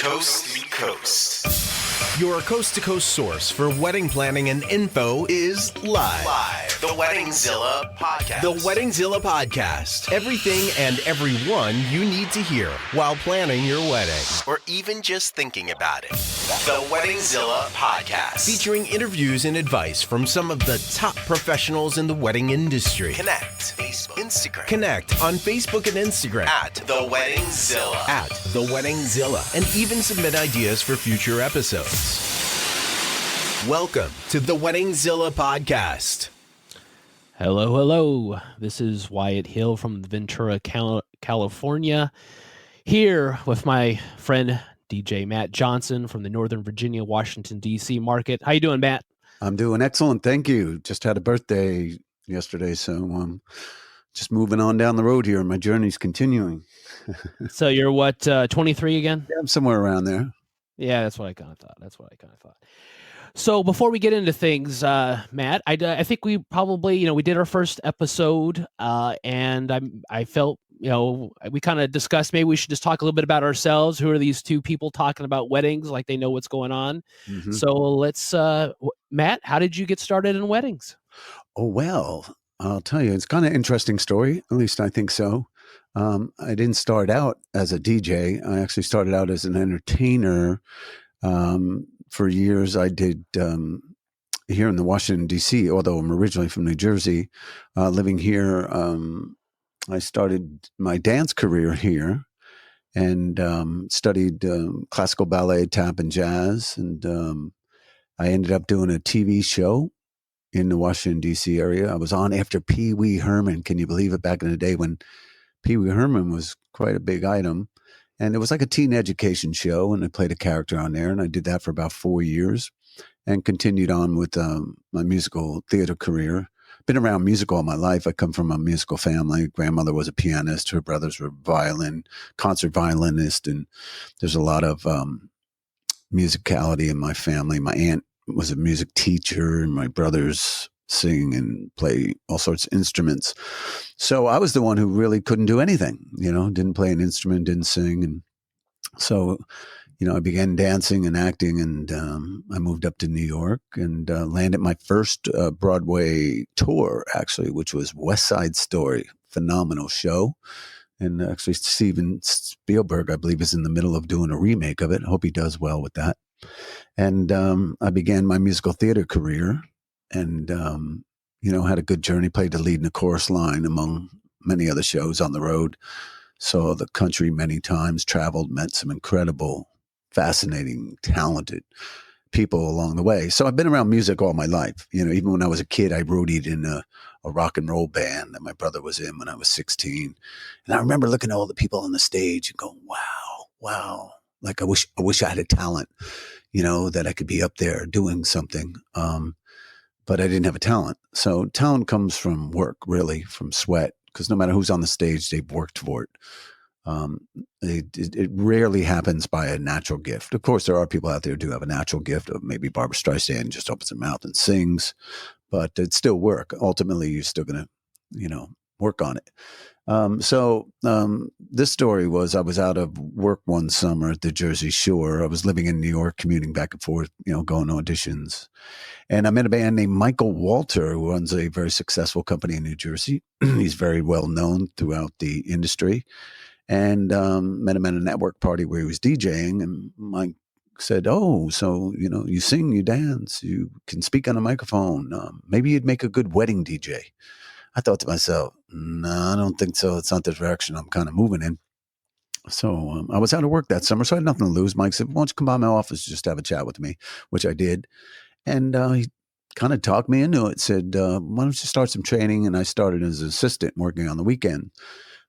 Coast to Coast. Your coast-to-coast source for wedding planning and info is live. The WeddingZilla podcast. The WeddingZilla podcast. Everything and everyone you need to hear while planning your wedding. Or even just thinking about it. The WeddingZilla podcast. Featuring interviews and advice from some of the top professionals in the wedding industry. Connect. Facebook. Instagram. Connect on Facebook and Instagram. At The WeddingZilla. At The WeddingZilla. And even submit ideas for future episodes. Welcome to the WeddingZilla podcast. Hello. This is Wyatt Hill from Ventura, California, here with my friend DJ Matt Johnson from the Northern Virginia, Washington, D.C. market. How you doing, Matt? I'm doing excellent. Thank you. Just had a birthday yesterday, so I'm just moving on down the road here. My journey's continuing. So you're what, 23 again? Yeah, I'm somewhere around there. Yeah, that's what I kind of thought. So before we get into things, Matt, I think we probably, we did our first episode, and I felt, we kind of discussed maybe we should just talk a little bit about ourselves. Who are these two people talking about weddings like they know what's going on? Mm-hmm. So let's, Matt, how did you get started in weddings? Oh, well, I'll tell you, it's kind of an interesting story. At least I think so. I didn't start out as a DJ. I actually started out as an entertainer. For years, I did here in the Washington, D.C., although I'm originally from New Jersey. Living here, I started my dance career here and studied classical ballet, tap, and jazz. And I ended up doing a TV show in the Washington, D.C. area. I was on after Pee Wee Herman. Can you believe it? Back in the day when Pee Wee Herman was quite a big item. And it was like a teen education show, and I played a character on there, and I did that for about 4 years and continued on with my musical theater career. Been around music all my life. I come from a musical family. Grandmother was a pianist. Her brothers were concert violinist, and there's a lot of musicality in my family. My aunt was a music teacher, and my brothers sing and play all sorts of instruments. So I was the one who really couldn't do anything, didn't play an instrument, didn't sing. And so, I began dancing and acting, and I moved up to New York and landed my first Broadway tour, actually, which was West Side Story. Phenomenal show. And actually Steven Spielberg, I believe, is in the middle of doing a remake of it. I hope he does well with that. And I began my musical theater career. And, had a good journey, played the lead in the chorus line among many other shows on the road. Saw the country many times, traveled, met some incredible, fascinating, talented people along the way. So I've been around music all my life. Even when I was a kid, I roadied in a rock and roll band that my brother was in when I was 16. And I remember looking at all the people on the stage and going, wow. Like I wish I had a talent, that I could be up there doing something. But I didn't have a talent. So talent comes from work, really, from sweat, because no matter who's on the stage, they've worked for it. It rarely happens by a natural gift. Of course, there are people out there who do have a natural gift, of maybe Barbra Streisand just opens her mouth and sings, but it's still work. Ultimately, you're still going to, work on it. This story was, I was out of work one summer at the Jersey Shore. I was living in New York, commuting back and forth, going to auditions. And I met a band named Michael Walter, who runs a very successful company in New Jersey. He's very well known throughout the industry. And met him at a network party where he was DJing. And Mike said, "Oh, so, you sing, you dance, you can speak on a microphone. Maybe you'd make a good wedding DJ." I thought to myself, no, I don't think so. It's not the direction I'm kind of moving in. So I was out of work that summer, so I had nothing to lose. Mike said, "Why don't you come by my office just to have a chat with me?" Which I did. And he kind of talked me into it, said, "Why don't you start some training?" And I started as an assistant working on the weekend.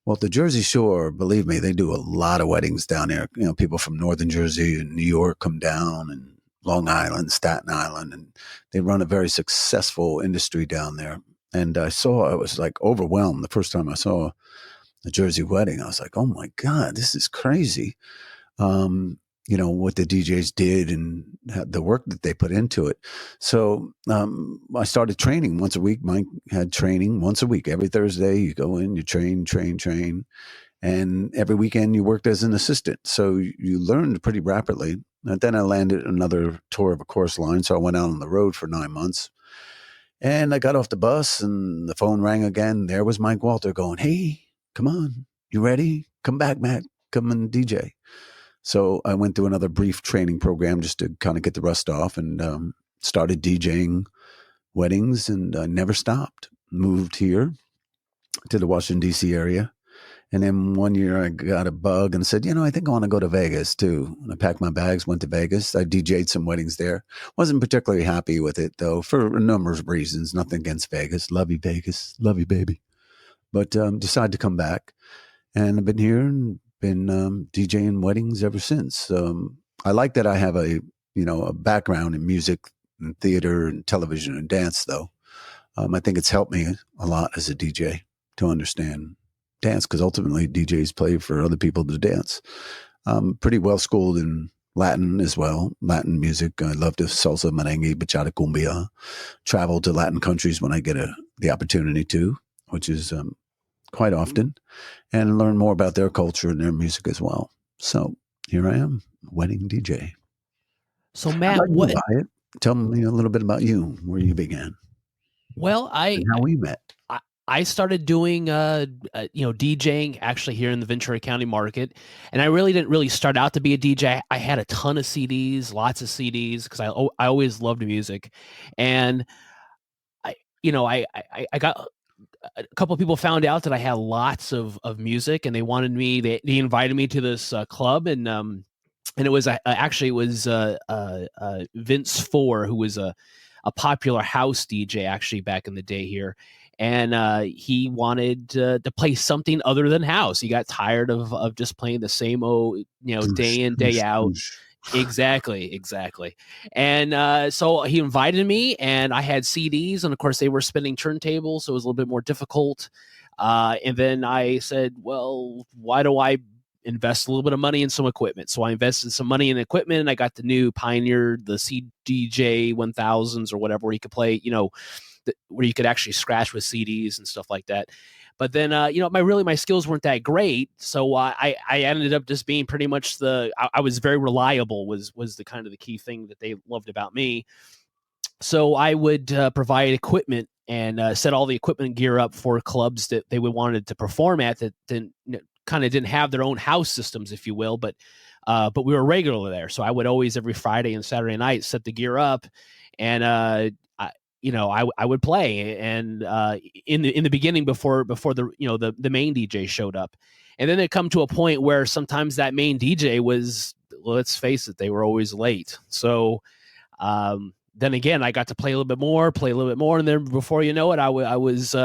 Well, at the Jersey Shore, believe me, they do a lot of weddings down there. People from Northern Jersey and New York come down, and Long Island, Staten Island, and they run a very successful industry down there. And I was like overwhelmed the first time I saw a Jersey wedding. I was like, oh my God, this is crazy. What the DJs did and the work that they put into it. So I started training once a week. Mike had training once a week. Every Thursday you go in, you train. And every weekend you worked as an assistant. So you learned pretty rapidly. And then I landed another tour of a course line. So I went out on the road for 9 months. And I got off the bus and the phone rang again. There was Mike Walter going, "Hey, come on. You ready? Come back, Matt. Come and DJ." So I went through another brief training program just to kind of get the rust off, and started DJing weddings, and never stopped. Moved here to the Washington, D.C. area. And then one year I got a bug and said, I think I want to go to Vegas too. And I packed my bags, went to Vegas. I DJ'd some weddings there. Wasn't particularly happy with it though, for a number of reasons. Nothing against Vegas. Love you, Vegas. Love you, baby. But decided to come back. And I've been here and been DJing weddings ever since. I like that I have a background in music and theater and television and dance though. I think it's helped me a lot as a DJ to understand dance, because ultimately DJs play for other people to dance. I'm pretty well schooled in Latin as well, Latin music. I love the salsa, merengue, bachata, cumbia. Travel to Latin countries when I get the opportunity to, which is quite often, and learn more about their culture and their music as well. So here I am, wedding DJ. So Matt, tell me a little bit about you, where you began. Well, and how we met. I started doing, DJing actually here in the Ventura County market, and I really didn't start out to be a DJ. I had a ton of CDs, lots of CDs, because I always loved music, and I got a couple of people found out that I had lots of music, and they wanted me. They invited me to this club, and it was Vince Four, who was a popular house DJ actually back in the day here. And he wanted to play something other than house. He got tired of just playing the same old, day in, day out. Exactly. And so he invited me, and I had CDs, and of course they were spinning turntables, so it was a little bit more difficult. And then I said, well, why do I invest a little bit of money in some equipment? So I invested some money in equipment, and I got the new Pioneer, the CDJ 1000s or whatever, where you could play, where you could actually scratch with CDs and stuff like that. But then, my skills weren't that great. So I ended up just being pretty much I was very reliable was the kind of the key thing that they loved about me. So I would provide equipment and set all the equipment gear up for clubs that they would wanted to perform at that kind of didn't have their own house systems, if you will, but we were regular there. So I would always, every Friday and Saturday night, set the gear up, and I would play, and in the beginning before the main DJ showed up, and then it come to a point where sometimes that main DJ was, let's face it, they were always late. So then again, I got to play a little bit more, and then before you know it, I was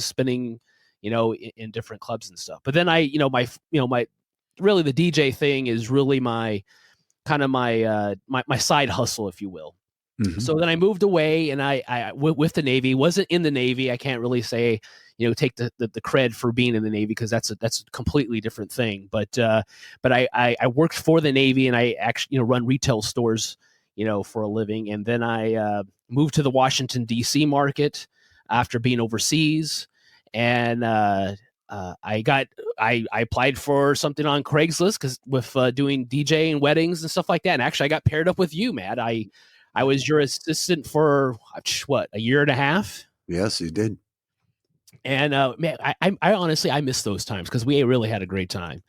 spinning in different clubs and stuff. But then my really the DJ thing is really my kind of my side hustle, if you will. Mm-hmm. So then I moved away, and I with the Navy. Wasn't in the Navy. I can't really say, take the cred for being in the Navy, because that's a completely different thing. But I worked for the Navy, and I actually run retail stores, for a living. And then I moved to the Washington D.C. market after being overseas, and I applied for something on Craigslist, because with doing DJ and weddings and stuff like that. And actually, I got paired up with you, Matt. I was your assistant for a year and a half. Yes, you did. And man, I honestly, I miss those times, because we really had a great time.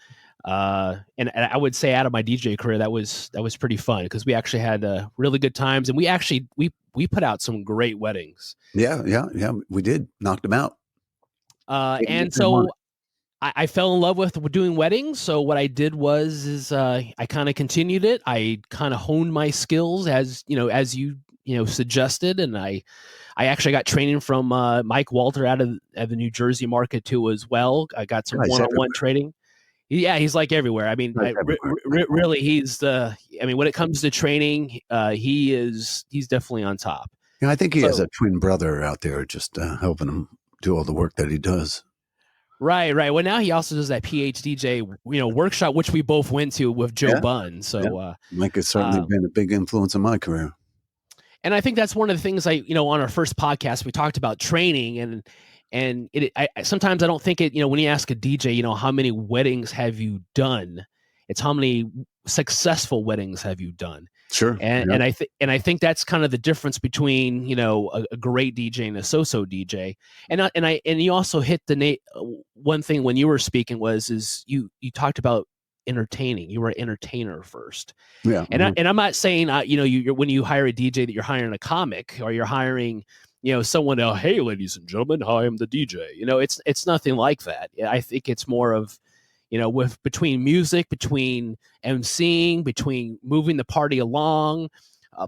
And I would say out of my DJ career, that was pretty fun, because we actually had really good times, and we put out some great weddings. Yeah, we did. Knocked them out. And so I fell in love with doing weddings. So what I did was I kind of continued it. I kind of honed my skills as you suggested, and I actually got training from Mike Walter out of the New Jersey market too as well. I got some one-on-one training. Yeah, he's like everywhere. I mean, really, he's when it comes to training, he's definitely on top. Yeah, I think he has a twin brother out there just helping him do all the work that he does. Right. Well, now he also does that PhDJ, workshop, which we both went to with Joe Bunn. So Mike has certainly been a big influence in my career. And I think that's one of the things on our first podcast, we talked about training, And sometimes I don't think it, when you ask a DJ, how many weddings have you done? It's how many successful weddings have you done? Sure. And I think that's kind of the difference between, a great DJ and a so-so DJ. And you also hit one thing when you were speaking is you talked about entertaining. You were an entertainer first. Yeah. And I'm not saying, you're when you hire a DJ that you're hiring a comic or you're hiring, someone else. Hey, ladies and gentlemen, I am the DJ. It's nothing like that. I think it's more of, between music, between emceeing, between moving the party along,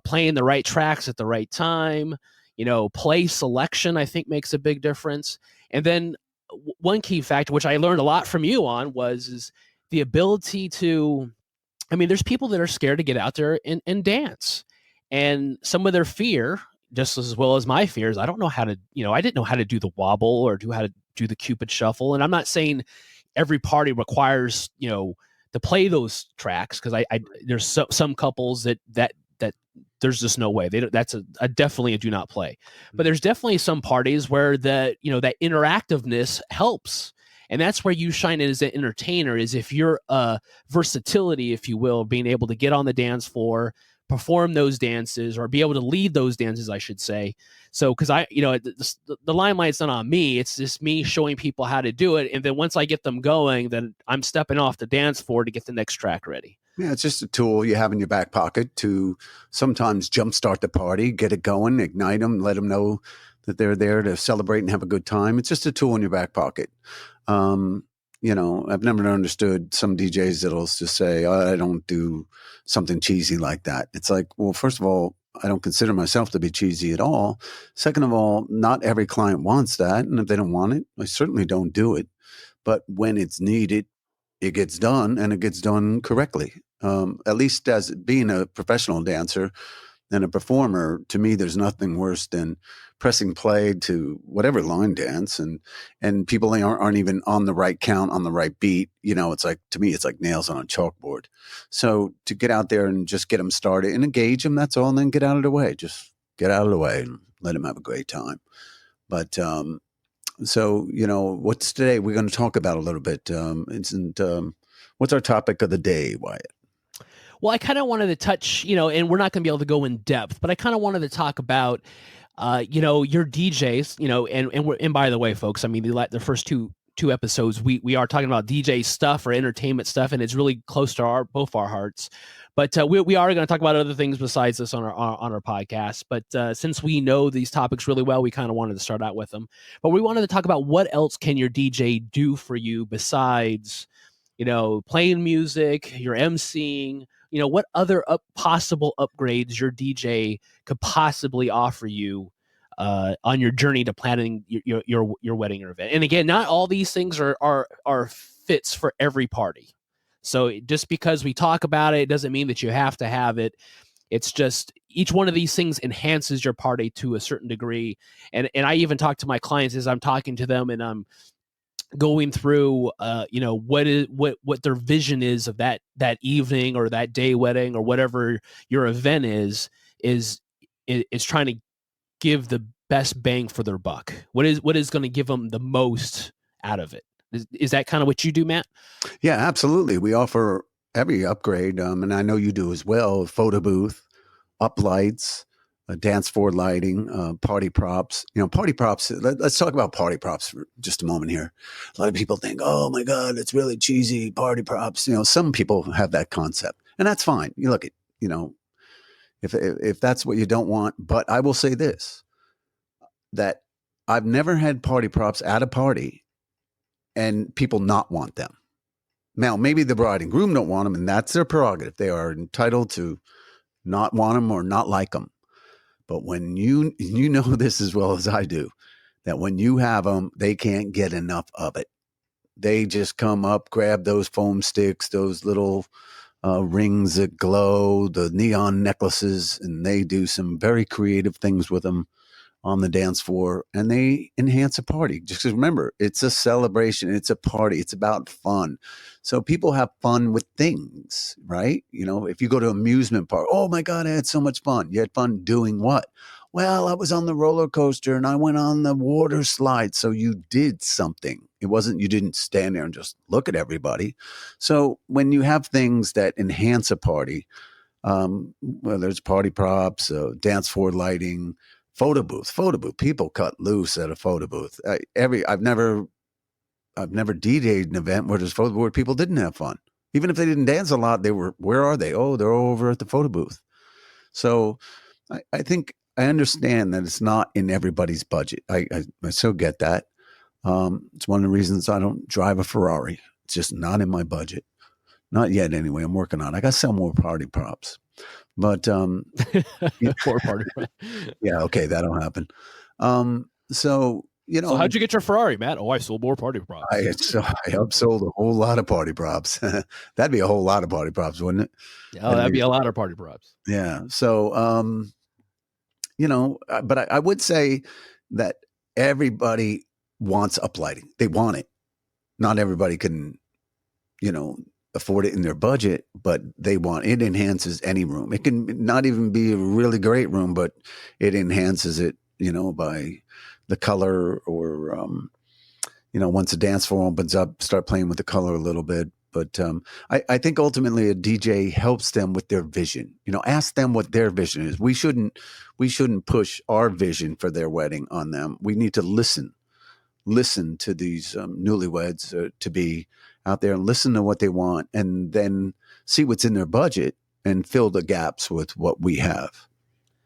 playing the right tracks at the right time, play selection, I think makes a big difference. And then one key factor, which I learned a lot from you on, is the ability to, there's people that are scared to get out there and dance. And some of their fear, just as well as my fears, I don't know how to, I didn't know how to do the wobble or how to do the Cupid shuffle. And I'm not saying every party requires, to play those tracks, because I there's some couples that there's just no way. That's definitely a do not play. But there's definitely some parties where that interactiveness helps. And that's where you shine as an entertainer, is if you're versatility, if you will, being able to get on the dance floor, perform those dances, or be able to lead those dances, I should say. So, because the limelight's not on me, it's just me showing people how to do it. And then once I get them going, then I'm stepping off the dance floor to get the next track ready. Yeah, it's just a tool you have in your back pocket to sometimes jumpstart the party, get it going, ignite them, let them know that they're there to celebrate and have a good time. It's just a tool in your back pocket. I've never understood some DJs that'll just say, I don't do something cheesy like that. It's like, well, first of all, I don't consider myself to be cheesy at all. Second of all, not every client wants that. And if they don't want it, I certainly don't do it. But when it's needed, it gets done, and it gets done correctly. At least as being a professional dancer and a performer, to me, there's nothing worse than pressing play to whatever line dance and people aren't even on the right count, on the right beat. It's like, to me, it's like nails on a chalkboard. So to get out there and just get them started and engage them, that's all, and then get out of the way. Just get out of the way and let them have a great time. But so, what's today we're going to talk about a little bit. What's our topic of the day, Wyatt? Well, I kind of wanted to touch, and we're not going to be able to go in depth, but I kind of wanted to talk about, your DJs, and by the way, folks, the first two episodes, we are talking about DJ stuff or entertainment stuff, and it's really close to both our hearts. But we are going to talk about other things besides this on our podcast. But since we know these topics really well, we kind of wanted to start out with them. But we wanted to talk about what else can your DJ do for you besides, playing music, your emceeing. What other possible upgrades your DJ could possibly offer you on your journey to planning your wedding or event. And again, not all these things are fits for every party. So just because we talk about it doesn't mean that you have to have it. It's just each one of these things enhances your party to a certain degree. And I even talk to my clients as I'm talking to them, and I'm going through what their vision is of that evening or that day wedding or whatever your event is trying to give the best bang for their buck. What is going to give them the most out of it? Is that kind of what you do, Matt? Yeah, absolutely. We offer every upgrade, and I know you do as well. Photo booth, up lights, dance floor lighting, party props. Party props. Let's talk about party props for just a moment here. A lot of people think, oh my God, it's really cheesy, party props. Some people have that concept, and that's fine. You look at, if that's what you don't want. But I will say this, that I've never had party props at a party and people not want them. Now, maybe the bride and groom don't want them, and that's their prerogative. They are entitled to not want them or not like them. But when you know this as well as I do, that when you have them, they can't get enough of it. They just come up, grab those foam sticks, those little rings that glow, the neon necklaces, and they do some very creative things with them on the dance floor, and they enhance a party. Just remember, it's a celebration. It's a party. It's about fun. So people have fun with things, right? If you go to an amusement park, oh my God, I had so much fun. You had fun doing what? well, I was on the roller coaster and I went on the water slide. So you did something. It wasn't, you didn't stand there and just look at everybody. So when you have things that enhance a party, whether it's party props, dance floor lighting, photo booth, people cut loose at a photo booth. I've never DJ'd an event where there's photo booth where people didn't have fun. Even if they didn't dance a lot, where are they? Oh, they're over at the photo booth. So I think I understand that it's not in everybody's budget. I so get that. It's one of the reasons I don't drive a Ferrari. It's just not in my budget. Not yet, anyway. I'm working on it. I got to sell more party props. But Poor party prop. yeah, okay, that'll happen. So how'd you get your Ferrari, Matt? Oh, I sold more party props. I upsold a whole lot of party props. That'd be a whole lot of party props, wouldn't it? Oh, that'd be a lot of party props. Yeah. So, but I would say that everybody wants uplighting. They want it. Not everybody can, afford it in their budget, but they want it. Enhances any room. It can not even be a really great room, but it enhances it, by the color or, once the dance floor opens up, start playing with the color a little bit. But I think ultimately a DJ helps them with their vision. Ask them what their vision is. We shouldn't push our vision for their wedding on them. We need to listen to these newlyweds to be out there and listen to what they want, and then see what's in their budget and fill the gaps with what we have,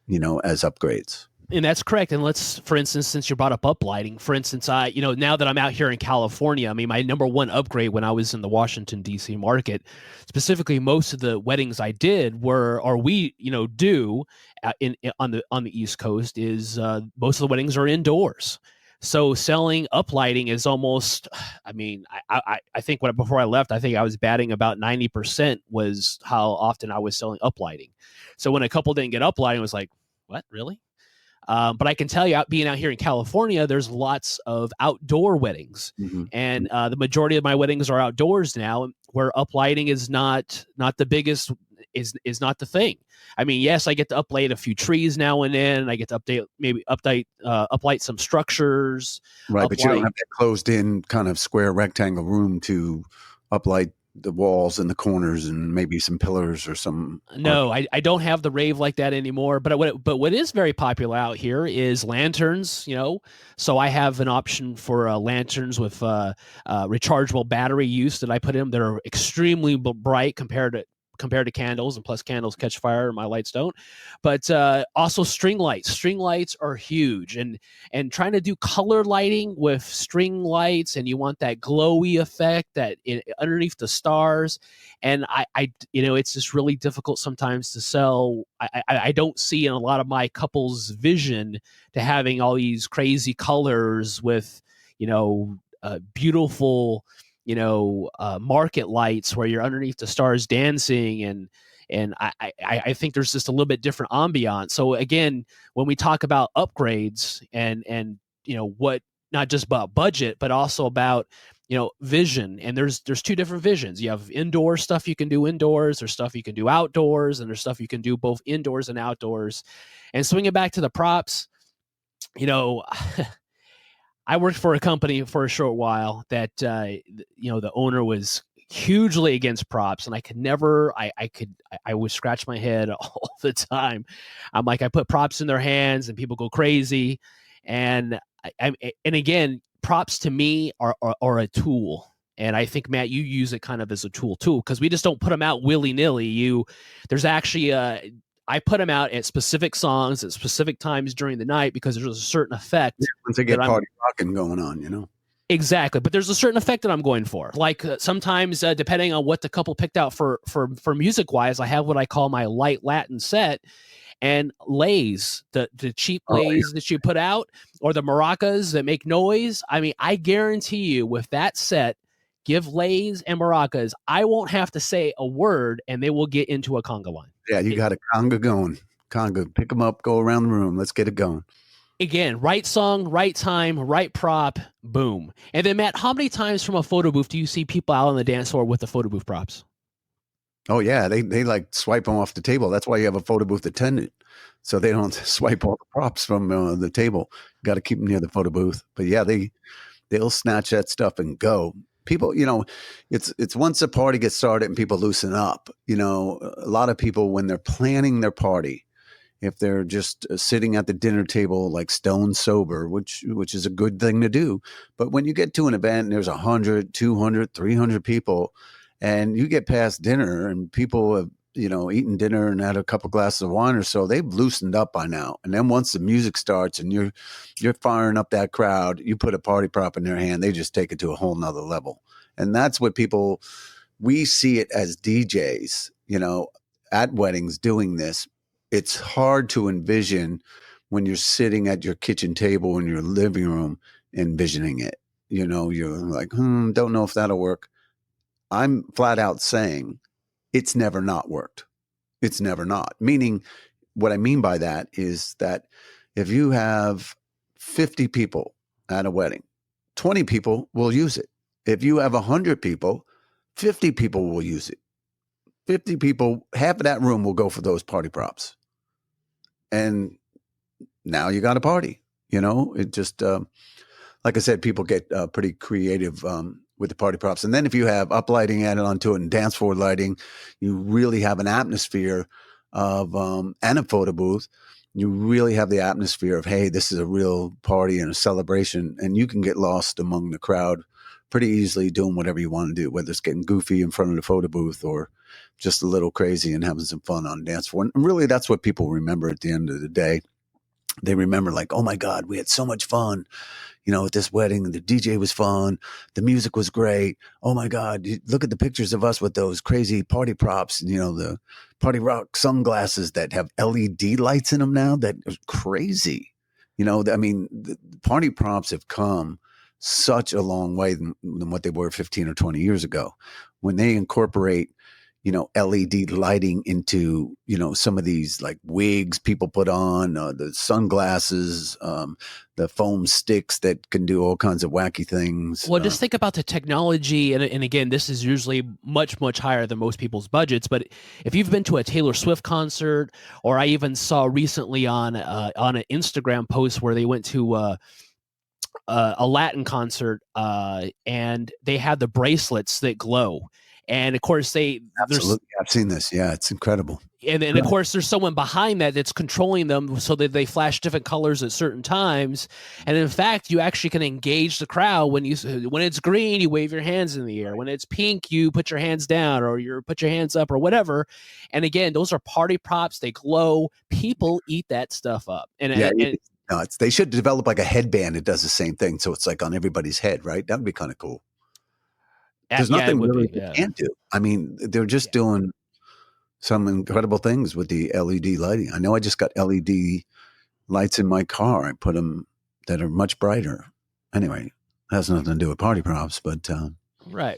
as upgrades. And that's correct. And let's, for instance, since you brought up uplighting, for instance, now that I'm out here in California, I mean, my number one upgrade when I was in the Washington, D.C. market, specifically most of the weddings I did do on the East Coast is most of the weddings are indoors. So selling uplighting is almost, I mean, I think before I left, I think I was batting about 90% was how often I was selling uplighting. So when a couple didn't get uplighting, it was like, what, really? But I can tell you, being out here in California, there's lots of outdoor weddings, Mm-hmm. and the majority of my weddings are outdoors now, where uplighting is not the biggest, is not the thing. I mean, yes, I get to uplight a few trees now and then. I get to uplight some structures. Right, but you don't have that closed-in kind of square rectangle room to uplight the walls and the corners and maybe some pillars or some. No, I don't have the rave like that anymore. But what is very popular out here is lanterns. So I have an option for lanterns with rechargeable battery use that I put in. They're extremely bright compared to candles, and plus candles catch fire and my lights don't. But also string lights. String lights are huge, and trying to do color lighting with string lights, and you want that glowy effect underneath the stars. And I it's just really difficult sometimes to sell. I don't see in a lot of my couples' vision to having all these crazy colors with beautiful market lights where you're underneath the stars dancing, and I think there's just a little bit different ambiance. So again, when we talk about upgrades and what, not just about budget, but also about vision, and there's two different visions. You have indoor stuff you can do indoors, there's stuff you can do outdoors, and there's stuff you can do both indoors and outdoors. And swinging back to the props, I worked for a company for a short while that, the owner was hugely against props, and I would scratch my head all the time. I'm like, I put props in their hands and people go crazy. And again, props to me are a tool. And I think, Matt, you use it kind of as a tool too, because we just don't put them out willy nilly. There's actually I put them out at specific songs at specific times during the night because there's a certain effect. Yeah, once they get party rocking going on, Exactly. But there's a certain effect that I'm going for. Like sometimes, depending on what the couple picked out for music wise, I have what I call my light Latin set, and lays, the cheap lays that you put out, or the maracas that make noise. I mean, I guarantee you with that set, give lays and maracas, I won't have to say a word and they will get into a conga line. Yeah, you got a conga going. Conga, pick them up, go around the room. Let's get it going. Again, right song, right time, right prop, boom. And then, Matt, how many times from a photo booth do you see people out on the dance floor with the photo booth props? Oh yeah, they like swipe them off the table. That's why you have a photo booth attendant, so they don't swipe all the props from the table. Got to keep them near the photo booth. But yeah, they'll snatch that stuff and go. People, it's once a party gets started and people loosen up. A lot of people when they're planning their party, if they're just sitting at the dinner table like stone sober, which is a good thing to do, but when you get to an event and there's 100, 200, 300 people, and you get past dinner and people have eaten dinner and had a couple glasses of wine or so, they've loosened up by now. And then once the music starts and you're firing up that crowd, you put a party prop in their hand, they just take it to a whole nother level. And that's what we see it as DJs, at weddings doing this. It's hard to envision when you're sitting at your kitchen table in your living room, envisioning it. You're like, don't know if that'll work. I'm flat out saying it's never not worked. It's never not. Meaning, what I mean by that is that if you have 50 people at a wedding, 20 people will use it. If you have 100 people, 50 people will use it. 50 people, half of that room will go for those party props. And now you got a party. It just, like I said, people get pretty creative with the party props. And then if you have up lighting added onto it and dance floor lighting, you really have an atmosphere of, and a photo booth. You really have the atmosphere of, hey, this is a real party and a celebration. And you can get lost among the crowd pretty easily doing whatever you want to do, whether it's getting goofy in front of the photo booth or just a little crazy and having some fun on the dance floor. And really, that's what people remember at the end of the day. They remember like, oh my God, we had so much fun. At this wedding, the DJ was fun. The music was great. Oh my God, look at the pictures of us with those crazy party props and, the party rock sunglasses that have LED lights in them now. That is crazy. The party props have come such a long way than what they were 15 or 20 years ago. When they incorporate LED lighting into, some of these like wigs people put on, the sunglasses, the foam sticks that can do all kinds of wacky things. Well, just think about the technology. And again, this is usually much, much higher than most people's budgets. But if you've been to a Taylor Swift concert, or I even saw recently on an Instagram post where they went to a Latin concert and they had the bracelets that glow. And of course, absolutely, I've seen this. Yeah, it's incredible. And of course, there's someone behind that's controlling them so that they flash different colors at certain times. And in fact, you actually can engage the crowd when it's green, you wave your hands in the air. When it's pink, you put your hands down or you put your hands up or whatever. And again, those are party props. They glow. People eat that stuff up. No, they should develop like a headband that does the same thing. So it's like on everybody's head, right? That would be kind of cool. There's nothing really they can't do. I mean, they're just doing some incredible things with the LED lighting. I know I just got LED lights in my car. I put them that are much brighter. Anyway, it has nothing to do with party props, but right.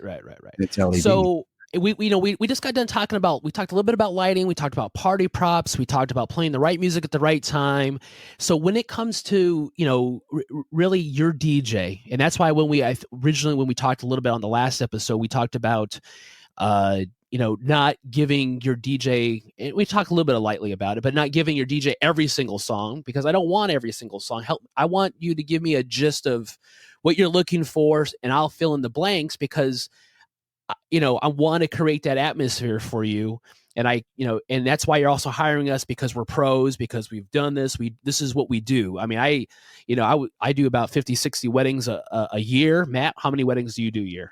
It's LED. So we just got done talking about, we talked a little bit about lighting, we talked about party props, we talked about playing the right music at the right time. So when it comes to, really your DJ, and that's why originally when we talked a little bit on the last episode, we talked about, not giving your DJ, and we talked a little bit lightly about it, but not giving your DJ every single song, because I don't want every single song. I want you to give me a gist of what you're looking for, and I'll fill in the blanks, because I want to create that atmosphere for you. And and that's why you're also hiring us, because we're pros, because we've done this. This is what we do. I mean, I do about 50, 60 weddings a year. Matt, how many weddings do you do a year?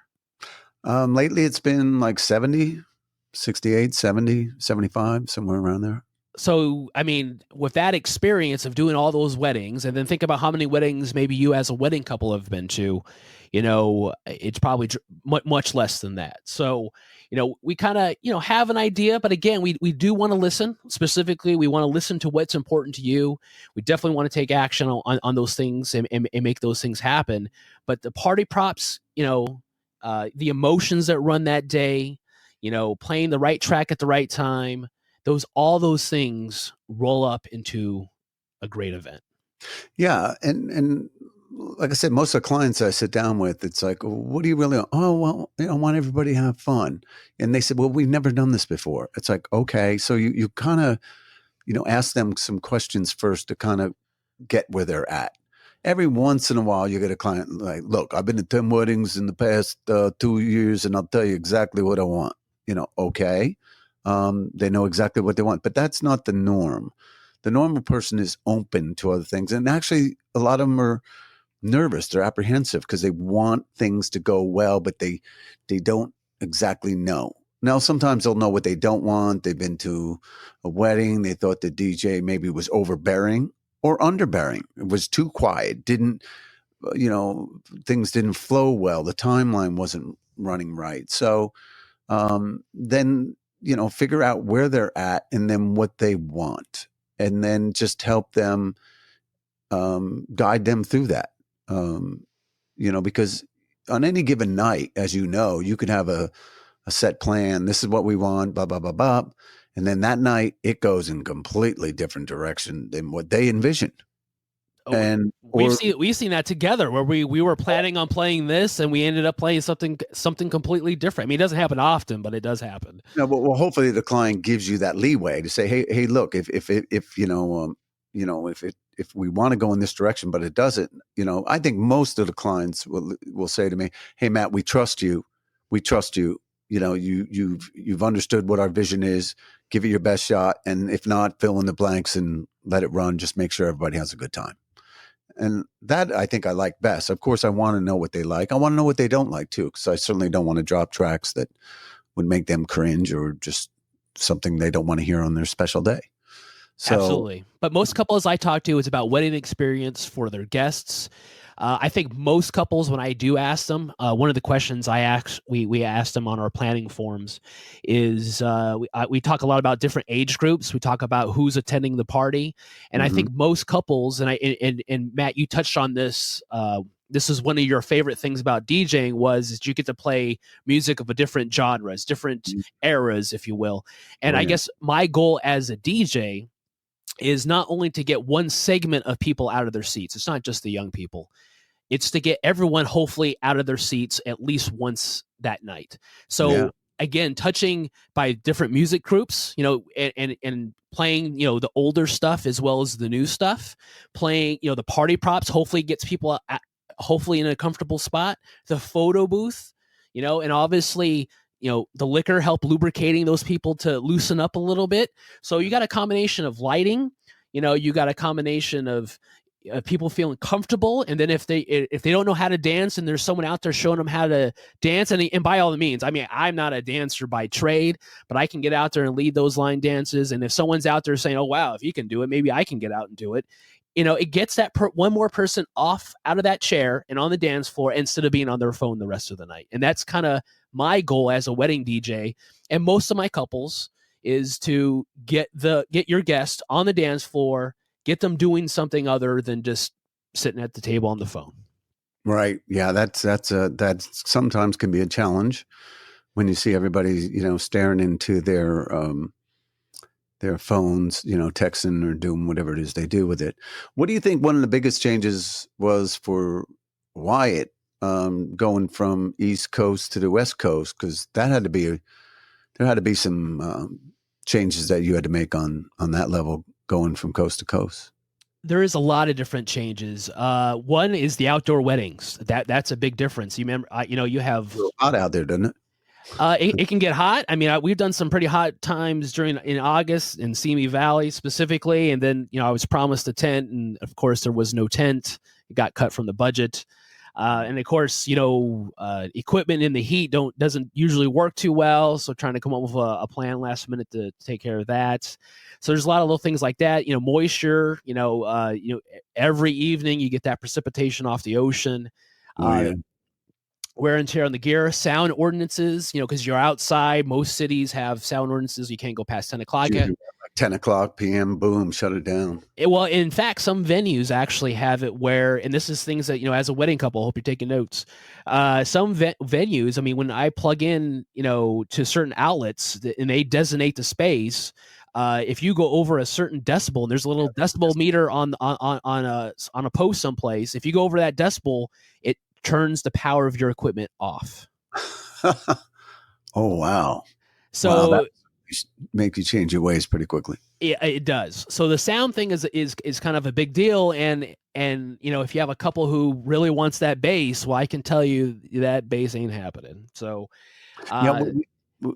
Lately it's been like 70, 68, 70, 75, somewhere around there. So, I mean, with that experience of doing all those weddings, and then think about how many weddings maybe you as a wedding couple have been to, it's probably much less than that. So, we kind of, have an idea, but again, we do want to listen. Specifically, we want to listen to what's important to you. We definitely want to take action on those things and make those things happen. But the party props, the emotions that run that day, playing the right track at the right time, all those things roll up into a great event. Yeah. And like I said, most of the clients I sit down with, it's like, what do you really want? Oh, well, I want everybody to have fun. And they said, well, we've never done this before. It's like, okay. So you kind of, ask them some questions first to kind of get where they're at. Every once in a while, you get a client like, look, I've been to 10 weddings in the past 2 years, and I'll tell you exactly what I want. Okay. They know exactly what they want, but that's not the norm. The normal person is open to other things. And actually, a lot of them are nervous. They're apprehensive because they want things to go well, but they don't exactly know. Now, sometimes they'll know what they don't want. They've been to a wedding. They thought the DJ maybe was overbearing or underbearing. It was too quiet. Things didn't flow well. The timeline wasn't running right. So then, figure out where they're at and then what they want, and then just help them, guide them through that. Because on any given night, as you could have a set plan. This is what we want, blah, blah, blah, blah. And then that night it goes in completely different direction than what they envisioned. Oh, and we've seen that together where we were planning on playing this and we ended up playing something completely different. I mean, it doesn't happen often, but it does happen. No, but well, hopefully the client gives you that leeway to say, hey, look, if we want to go in this direction, but it doesn't, I think most of the clients will say to me, hey, Matt, we trust you. We trust you. You've understood what our vision is. Give it your best shot. And if not, fill in the blanks and let it run. Just make sure everybody has a good time. And that I think I like best. Of course, I want to know what they like. I want to know what they don't like too, because I certainly don't want to drop tracks that would make them cringe or just something they don't want to hear on their special day. So, absolutely. But most couples I talk to, it's about wedding experience for their guests. I think most couples, when I do ask them, one of the questions we asked them on our planning forms is we talk a lot about different age groups. We talk about who's attending the party, and I think most couples, and Matt, you touched on this. This is one of your favorite things about DJing is you get to play music of a different genres, different eras, if you will. And I guess my goal as a DJ is not only to get one segment of people out of their seats. It's not just the young people. It's to get everyone hopefully out of their seats at least once that night. So again, touching by different music groups, and playing, the older stuff as well as the new stuff, playing, the party props, hopefully gets people hopefully in a comfortable spot, the photo booth, and obviously, the liquor help lubricating those people to loosen up a little bit. So you got a combination of lighting, you got a combination of people feeling comfortable. And then if they don't know how to dance and there's someone out there showing them how to dance, and by all means, I mean, I'm not a dancer by trade, but I can get out there and lead those line dances. And if someone's out there saying, oh, wow, if you can do it, maybe I can get out and do it. It gets that one more person out of that chair and on the dance floor instead of being on their phone the rest of the night. And that's kind of my goal as a wedding DJ. And most of my couples is to get your guest on the dance floor, get them doing something other than just sitting at the table on the phone. Right. Yeah. That sometimes can be a challenge when you see everybody, staring into their phones, texting or doing whatever it is they do with it. What do you think one of the biggest changes was for Wyatt, going from East Coast to the West Coast? Because there had to be some changes that you had to make on that level going from coast to coast. There is a lot of different changes. One is the outdoor weddings. That's a big difference. You remember, you have it's a little hot out there, doesn't it? It can get hot. I mean, we've done some pretty hot times in August in Simi Valley specifically. And then, I was promised a tent, and of course there was no tent. It got cut from the budget. And of course, equipment in the heat doesn't usually work too well. So trying to come up with a plan last minute to take care of that. So there's a lot of little things like that. Moisture. Every evening you get that precipitation off the ocean. Wear and tear on the gear, sound ordinances, because you're outside. Most cities have sound ordinances. You can't go past 10 o'clock. 10 o'clock p.m., boom, shut it down. Well, in fact, some venues actually have it where, and this is things that, as a wedding couple, I hope you're taking notes. Some venues, I mean, when I plug in, to certain outlets and they designate the space, if you go over a certain decibel, and there's a little decibel meter on a post someplace, if you go over that decibel, it turns the power of your equipment off. Oh, wow. So wow, that make you change your ways pretty quickly. it does. So the sound thing is kind of a big deal. And if you have a couple who really wants that bass, well, I can tell you that bass ain't happening. So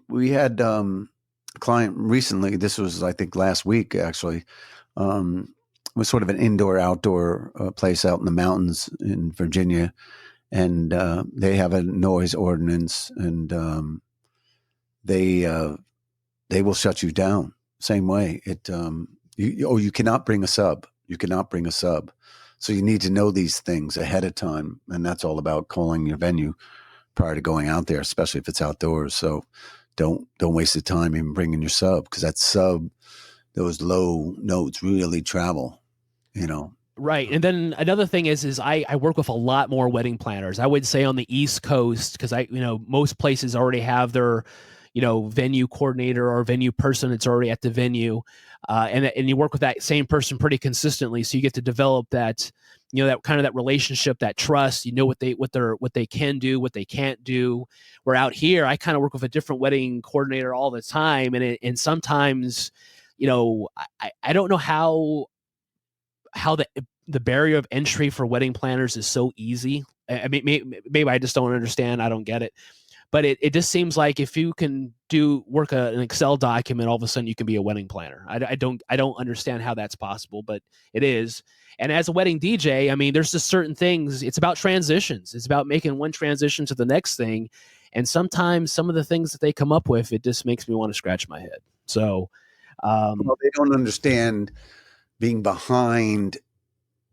we had a client recently. This was, I think, last week, actually. It was sort of an indoor-outdoor place out in the mountains in Virginia. And they have a noise ordinance, and they will shut you down. Same way. You cannot bring a sub. You cannot bring a sub. So you need to know these things ahead of time, and that's all about calling your venue prior to going out there, especially if it's outdoors. So don't waste the time even bringing your sub, because that sub, those low notes really travel. Right. And then another thing is I work with a lot more wedding planners. I would say on the East Coast, because most places already have their venue coordinator or venue person that's already at the venue, and you work with that same person pretty consistently, so you get to develop that that kind of that relationship, that trust. What they can do, what they can't do. Where out here, I kind of work with a different wedding coordinator all the time, and sometimes I don't know how the barrier of entry for wedding planners is so easy. I mean, maybe I just don't understand. I don't get it. But it just seems like if you can work an Excel document, all of a sudden you can be a wedding planner. I don't understand how that's possible, but it is. And as a wedding DJ, I mean, there's just certain things. It's about transitions. It's about making one transition to the next thing. And sometimes some of the things that they come up with, it just makes me want to scratch my head. So they don't understand being behind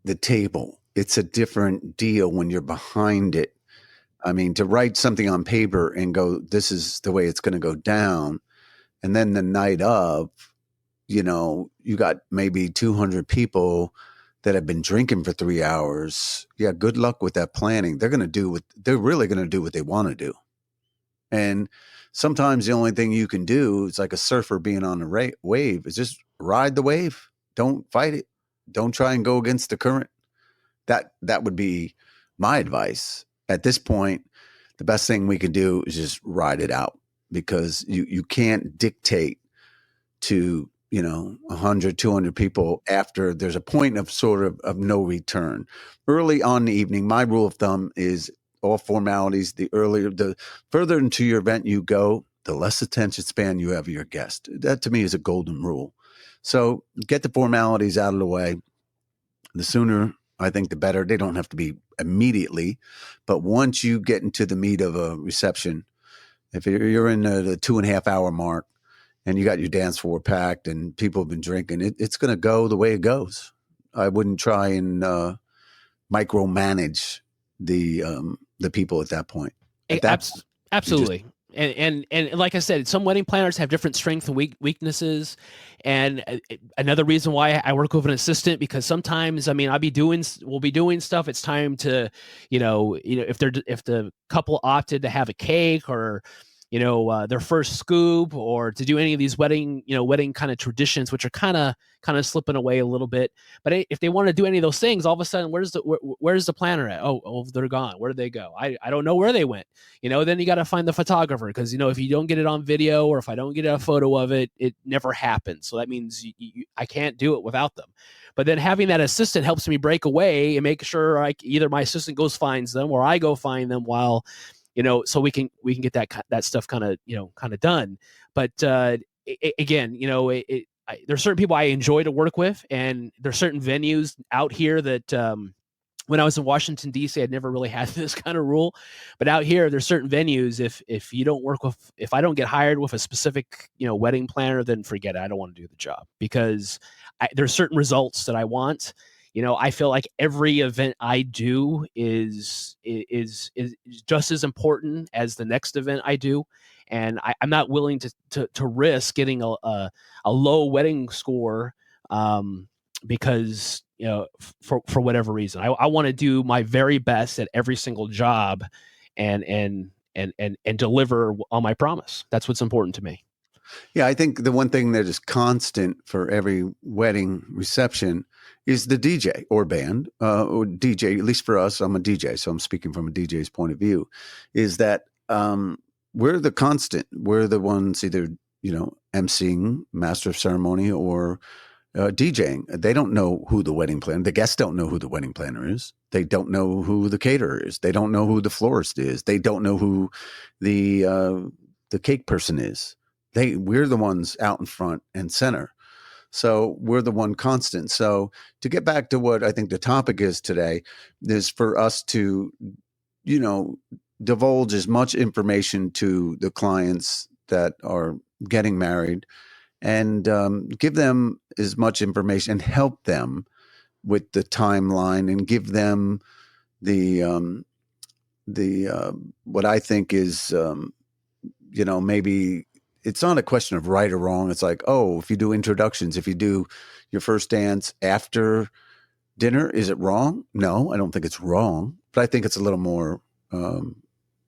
the table. It's a different deal when you're behind it. I mean, to write something on paper and go, this is the way it's going to go down. And then the night of, you got maybe 200 people that have been drinking for 3 hours. Yeah. Good luck with that planning. They're really going to do what they want to do. And sometimes the only thing you can do is like a surfer being on a wave is just ride the wave. Don't fight it. Don't try and go against the current. That would be my advice. At this point, the best thing we can do is just ride it out, because you can't dictate to 100, 200 people after there's a point of sort of no return. Early on in the evening, my rule of thumb is all formalities. The further into your event you go, the less attention span you have of your guest. That to me is a golden rule. So get the formalities out of the way. The sooner, I think, the better. They don't have to be immediately, but once you get into the meat of a reception, if you're in the 2.5 hour mark and you got your dance floor packed and people have been drinking, it's going to go the way it goes. I wouldn't try and micromanage the people at that point. Absolutely. And like I said, some wedding planners have different strengths and weaknesses. And another reason why I work with an assistant, because sometimes, I mean, we'll be doing stuff. It's time to, if the couple opted to have a cake or, their first scoop, or to do any of these wedding kind of traditions, which are kind of slipping away a little bit. But if they want to do any of those things, all of a sudden, where's the planner at? Oh, they're gone. Where did they go? I don't know where they went. Then you got to find the photographer, because if you don't get it on video, or if I don't get a photo of it, it never happens. So that means I can't do it without them. But then having that assistant helps me break away and make sure either my assistant goes finds them, or I go find them while. So we can get that stuff kind of done. But again, there's certain people I enjoy to work with, and there's certain venues out here that when I was in Washington D.C., I'd never really had this kind of rule. But out here, there's certain venues. If I don't get hired with a specific wedding planner, then forget it. I don't want to do the job, because there's certain results that I want. I feel like every event I do is just as important as the next event I do, and I'm not willing to risk getting a low wedding score because for whatever reason. I want to do my very best at every single job, and deliver on my promise. That's what's important to me. Yeah, I think the one thing that is constant for every wedding reception is the DJ or band, or DJ, at least for us, I'm a DJ, so I'm speaking from a DJ's point of view, is that we're the constant. We're the ones either, emceeing, master of ceremony, or DJing. They don't know who the wedding planner, the guests don't know who the wedding planner is. They don't know who the caterer is. They don't know who the florist is. They don't know who the cake person is. We're the ones out in front and center. So we're the one constant. So to get back to what I think the topic is today, is for us to, divulge as much information to the clients that are getting married, and give them as much information and help them with the timeline, and give them the what I think is, maybe it's not a question of right or wrong. It's like, oh, if you do introductions, if you do your first dance after dinner, is it wrong? No, I don't think it's wrong, but I think it's a little more,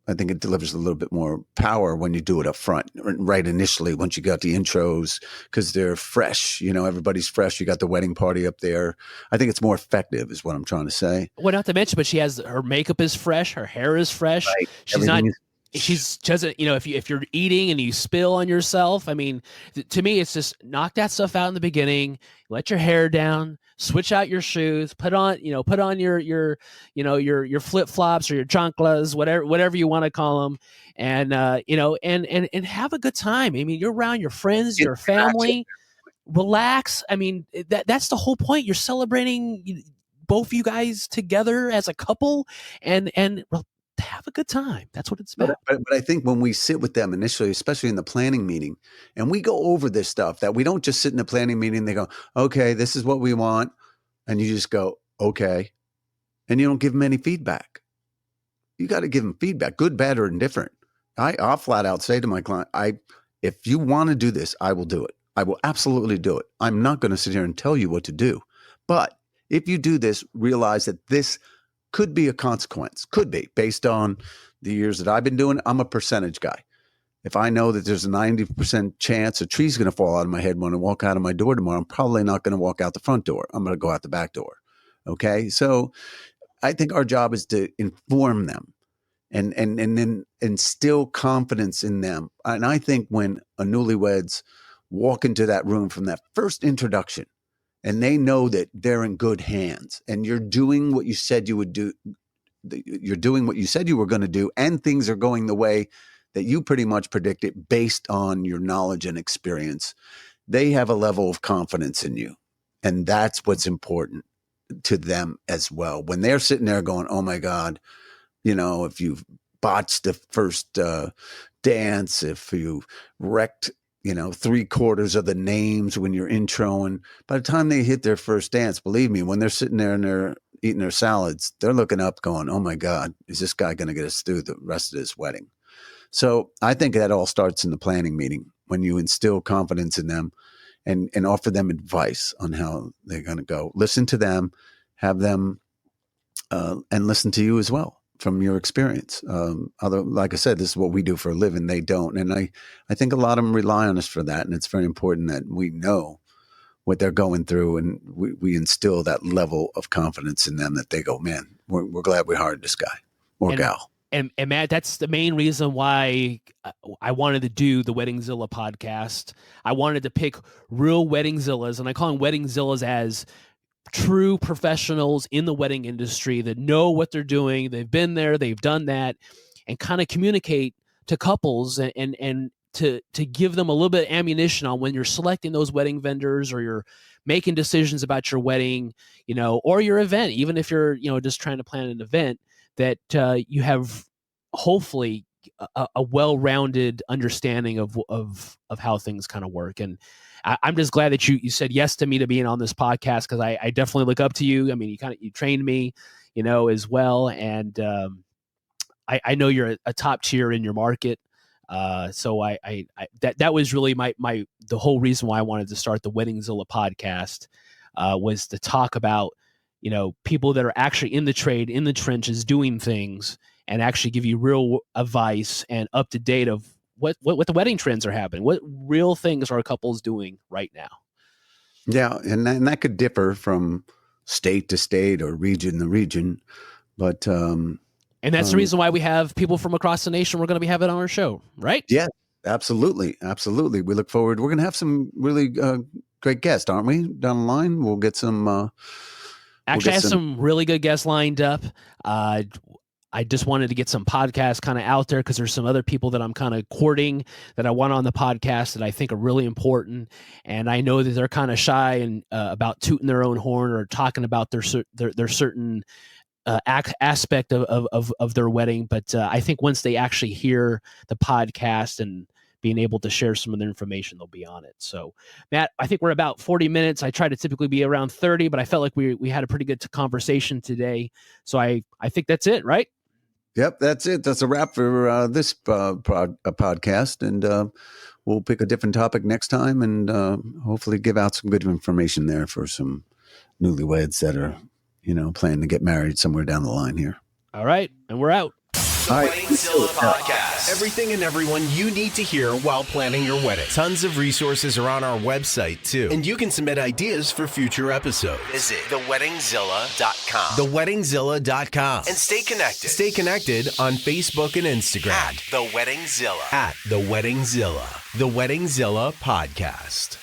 I think it delivers a little bit more power when you do it up front, right initially, once you got the intros, because they're fresh, everybody's fresh. You got the wedding party up there. I think it's more effective is what I'm trying to say. Well, not to mention, but her makeup is fresh. Her hair is fresh. Right. She's she doesn't, if you're eating and you spill on yourself, I mean, to me, it's just knock that stuff out in the beginning, let your hair down, switch out your shoes, put on your flip flops or your chanclas, whatever you want to call them. And, and have a good time. I mean, you're around your friends, your family, relax. I mean, that's the whole point. You're celebrating both of you guys together as a couple, and have a good time. That's what it's about. But I think when we sit with them initially, especially in the planning meeting, and we go over this stuff, that we don't just sit in the planning meeting, they go, okay, this is what we want. And you just go, okay. And you don't give them any feedback. You got to give them feedback, good, bad, or indifferent. I'll flat out say to my client, if you want to do this, I will do it. I will absolutely do it. I'm not going to sit here and tell you what to do. But if you do this, realize that this could be a consequence, could be based on the years that I've been doing. I'm a percentage guy. If I know that there's a 90% chance a tree's going to fall out of my head when I walk out of my door tomorrow, I'm probably not going to walk out the front door. I'm going to go out the back door. Okay. So I think our job is to inform them and then instill confidence in them. And I think when a newlyweds walk into that room from that first introduction, and they know that they're in good hands, and you're doing what you said you would do. You're doing what you said you were going to do, and things are going the way that you pretty much predicted based on your knowledge and experience. They have a level of confidence in you, and that's what's important to them as well. When they're sitting there going, oh my God, if you've botched the first dance, if you wrecked 3/4 of the names when you're introing, by the time they hit their first dance, believe me, when they're sitting there and they're eating their salads, they're looking up going, oh my God, is this guy going to get us through the rest of this wedding? So I think that all starts in the planning meeting, when you instill confidence in them and offer them advice on how they're going to go. Listen to them, have them, and listen to you as well from your experience. Although, like I said, this is what we do for a living. They don't. And I think a lot of them rely on us for that. And it's very important that we know what they're going through, and we instill that level of confidence in them that they go, man, we're glad we hired this guy or gal. And Matt, that's the main reason why I wanted to do the WeddingZilla podcast. I wanted to pick real WeddingZillas, and I call them WeddingZillas as true professionals in the wedding industry that know what they're doing. They've been there, they've done that, and kind of communicate to couples and to give them a little bit of ammunition on when you're selecting those wedding vendors, or you're making decisions about your wedding, or your event, even if you're, just trying to plan an event, that you have hopefully a well-rounded understanding of how things kind of work. And I'm just glad that you said yes to me to being on this podcast, because I definitely look up to you. I mean, you trained me, as well. And I know you're a top tier in your market. So that was really the whole reason why I wanted to start the WeddingZilla podcast, was to talk about, people that are actually in the trade, in the trenches, doing things, and actually give you real advice and up to date of what the wedding trends are happening. What real things are couples doing right now? Yeah, and that could differ from state to state or region to region, but and that's the reason why we have people from across the nation. We're going to be having on our show, right? Yeah, absolutely, absolutely. We look forward. We're going to have some really great guests, aren't we? Down the line, we'll get some. Actually, I have some really good guests lined up. I just wanted to get some podcasts kind of out there because there's some other people that I'm kind of courting that I want on the podcast that I think are really important. And I know that they're kind of shy and about tooting their own horn or talking about their certain aspect of their wedding. But I think once they actually hear the podcast and being able to share some of the information, they'll be on it. So, Matt, I think we're about 40 minutes. I try to typically be around 30, but I felt like we had a pretty good conversation today. So I think that's it, right? Yep, that's it. That's a wrap for this podcast, and we'll pick a different topic next time, and hopefully give out some good information there for some newlyweds that are, planning to get married somewhere down the line here. All right, and we're out. The WeddingZilla podcast. Everything and everyone you need to hear while planning your wedding. Tons of resources are on our website, too. And you can submit ideas for future episodes. Visit theweddingzilla.com. Theweddingzilla.com. And stay connected. Stay connected on Facebook and Instagram. At The WeddingZilla. At The WeddingZilla. The WeddingZilla podcast.